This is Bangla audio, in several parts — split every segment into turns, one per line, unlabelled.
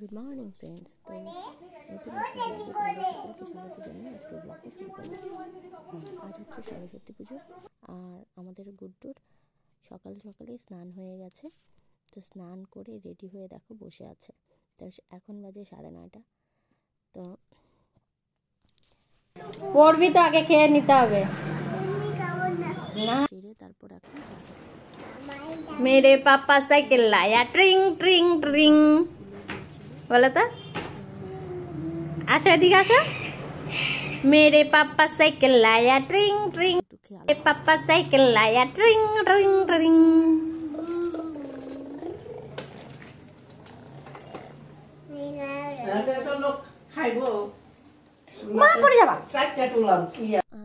Good morning friends. তো নতুন একটা ব্লগে তোমাদের সকলকে স্বাগত জানিয়ে আজকের ব্লগটা শুরু করলাম। আজ হচ্ছে সরস্বতী পুজো, আর আমাদের গুড্ডুর সকাল সকালে স্নান হয়ে গেছে। তো স্নান করে রেডি হয়ে দেখো বসে আছে। তো এখন বাজে 9:30। তো
পড়বি তো আগে খেয়ে নিতে হবে না।
সেরে তারপর এখন চা খাচ্ছি।
मेरे पापा साइकिल लाया ट्रिंग ट्रिंग ट्रिंग बोला था। आशा दी आशा मेरे पापा साइकिल लाया ट्रिंग ट्रिंग, मेरे पापा साइकिल लाया ट्रिंग ट्रिंग ट्रिंग।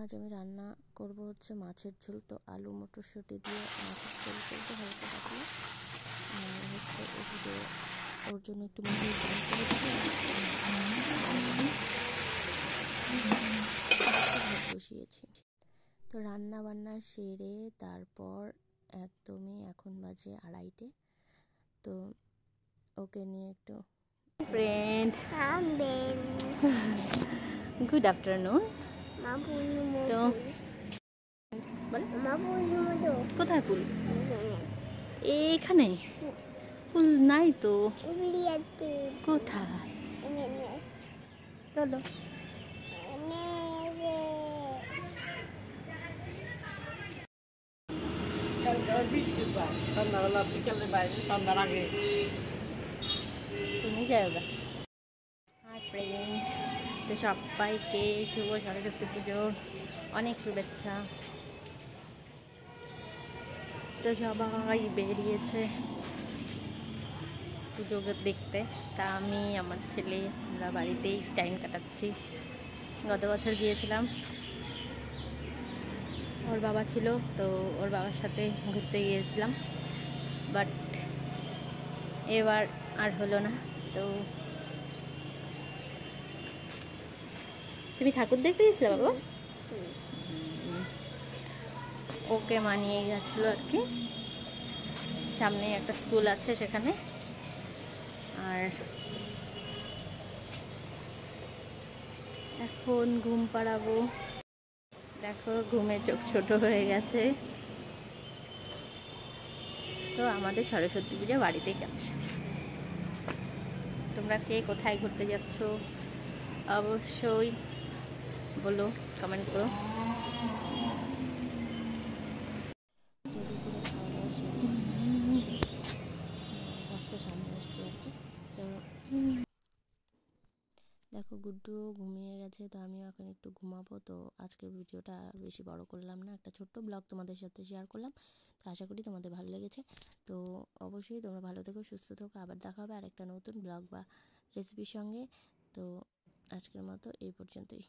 আজ আমি রান্না করব হচ্ছে মাছের ঝোল। তো আলু মটরশুঁটি দিয়ে মাছের ঝোল করবো হালকা পাতলা। আর হচ্ছে এদিকে ওর জন্য একটু মুরগির ডাল করেছি, ভাত বসিয়েছি। তো রান্না বান্না সেরে তারপর একদমই এখন বাজে 2:30। তো ওকে নিয়ে একটু
फ्रेंड गुड आफ्टरनून। তো কোথায় ফুল? এইখানে ফুল নাই তো। কোথায়? চলো। তুমি যাও। হাই ফ্রেন্ড, তো সবাইকে শুভ সরস্বতী পুজোর অনেক শুভেচ্ছা। তো সবাই বেরিয়েছে পুজো দেখতে। তা আমি আমার ছেলে আমরা বাড়িতেই টাইম কাটাচ্ছি। গত বছর গিয়েছিলাম, ওর বাবা ছিল, তো ওর বাবার সাথে ঘুরতে গিয়েছিলাম, বাট এবার আর হলো না। তো তুমি ঠাকুর দেখতে গেছিলে বাবা? ওকে মানিয়ে গেছিলো আর কি। সামনে একটা স্কুল আছে সেখানে। আর এখন ঘুম পাড়াবো। দেখো ঘুমে চোখ ছোট হয়ে গেছে। তো আমাদের সরস্বতী পুজো বাড়িতেই গেছে। তোমরা কে কোথায় ঘুরতে যাচ্ছ অবশ্যই বলো, কমেন্ট করো।
তো দুপুরের খাওয়া দাওয়া সেরে রাস্তার সামনে আসছে আর কি। তো দেখো গুড্ডুও ঘুমিয়ে গেছে, তো আমিও এখন একটু ঘুমাবো। তো আজকের ভিডিওটা আর বেশি বড় করলাম না, একটা ছোট্ট ব্লগ তোমাদের সাথে শেয়ার করলাম। তো আশা করি তোমাদের ভালো লেগেছে। তো অবশ্যই তোমরা ভালো থেকো, সুস্থ থেকো। আবার দেখা হবে আর একটা নতুন ব্লগ বা রেসিপির সঙ্গে। তো আজকের মতো এই পর্যন্তই।